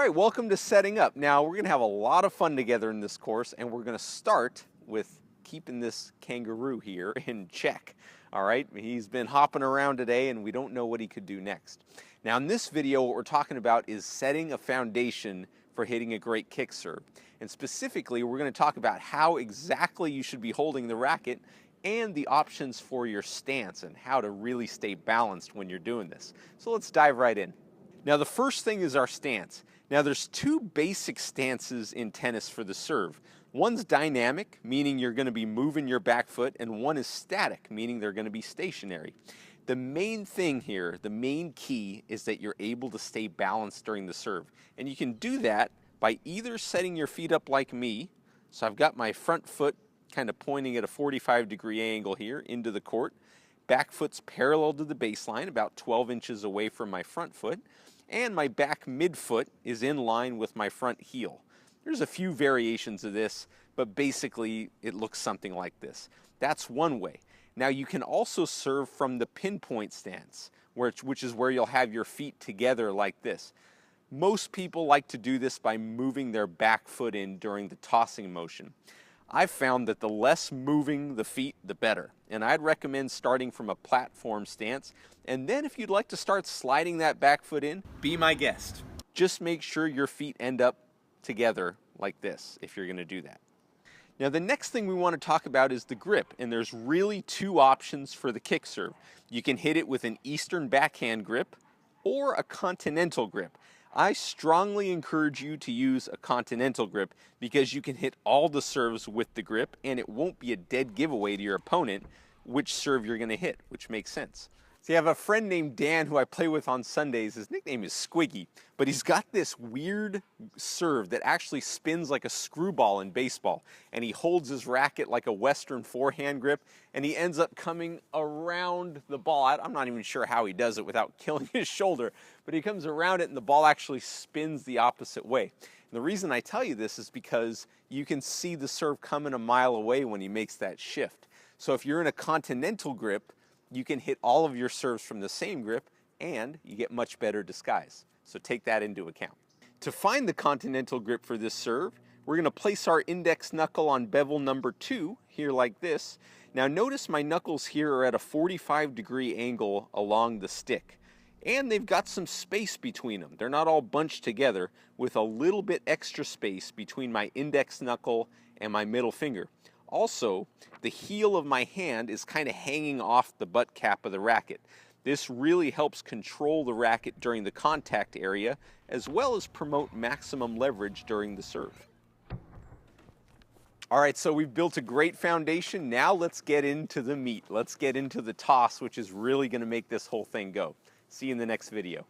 right, welcome to Setting Up. Now, we're going to have a lot of fun together in this course, and we're going to start with keeping this kangaroo here in check. All right, he's been hopping around today, and we don't know what he could do next. Now, in this video, what we're talking about is setting a foundation for hitting a great kick serve. And specifically, we're going to talk about how exactly you should be holding the racket and the options for your stance and how to really stay balanced when you're doing this. So let's dive right in. Now, the first thing is our stance. Now, there's two basic stances in tennis for the serve. One's dynamic, meaning you're going to be moving your back foot, and one is static, meaning they're going to be stationary. The main thing here, the main key, is that you're able to stay balanced during the serve. And you can do that by either setting your feet up like me. So I've got my front foot kind of pointing at a 45-degree angle here into the court. Back foot's parallel to the baseline, about 12 inches away from my front foot. And my back midfoot is in line with my front heel. There's a few variations of this, but basically it looks something like this. That's one way. Now you can also serve from the pinpoint stance, which is where you'll have your feet together like this. Most people like to do this by moving their back foot in during the tossing motion. I've found that the less moving the feet, the better. And I'd recommend starting from a platform stance. And then if you'd like to start sliding that back foot in, be my guest. Just make sure your feet end up together like this if you're going to do that. Now, the next thing we want to talk about is the grip. And there's really two options for the kick serve. You can hit it with an Eastern backhand grip or a continental grip. I strongly encourage you to use a continental grip because you can hit all the serves with the grip and it won't be a dead giveaway to your opponent which serve you're going to hit, which makes sense. See, I have a friend named Dan who I play with on Sundays. His nickname is Squiggy, but he's got this weird serve that actually spins like a screwball in baseball, and he holds his racket like a Western forehand grip, and he ends up coming around the ball. I'm not even sure how he does it without killing his shoulder, but he comes around it and the ball actually spins the opposite way. And the reason I tell you this is because you can see the serve coming a mile away when he makes that shift. So if you're in a continental grip, you can hit all of your serves from the same grip and you get much better disguise. So take that into account. To find the continental grip for this serve, we're going to place our index knuckle on bevel number 2 here like this. Now notice my knuckles here are at a 45-degree angle along the stick. And they've got some space between them. They're not all bunched together, with a little bit extra space between my index knuckle and my middle finger. Also, the heel of my hand is kind of hanging off the butt cap of the racket. This really helps control the racket during the contact area, as well as promote maximum leverage during the serve. All right, so we've built a great foundation. Now let's get into the meat. Let's get into the toss, which is really going to make this whole thing go. See you in the next video.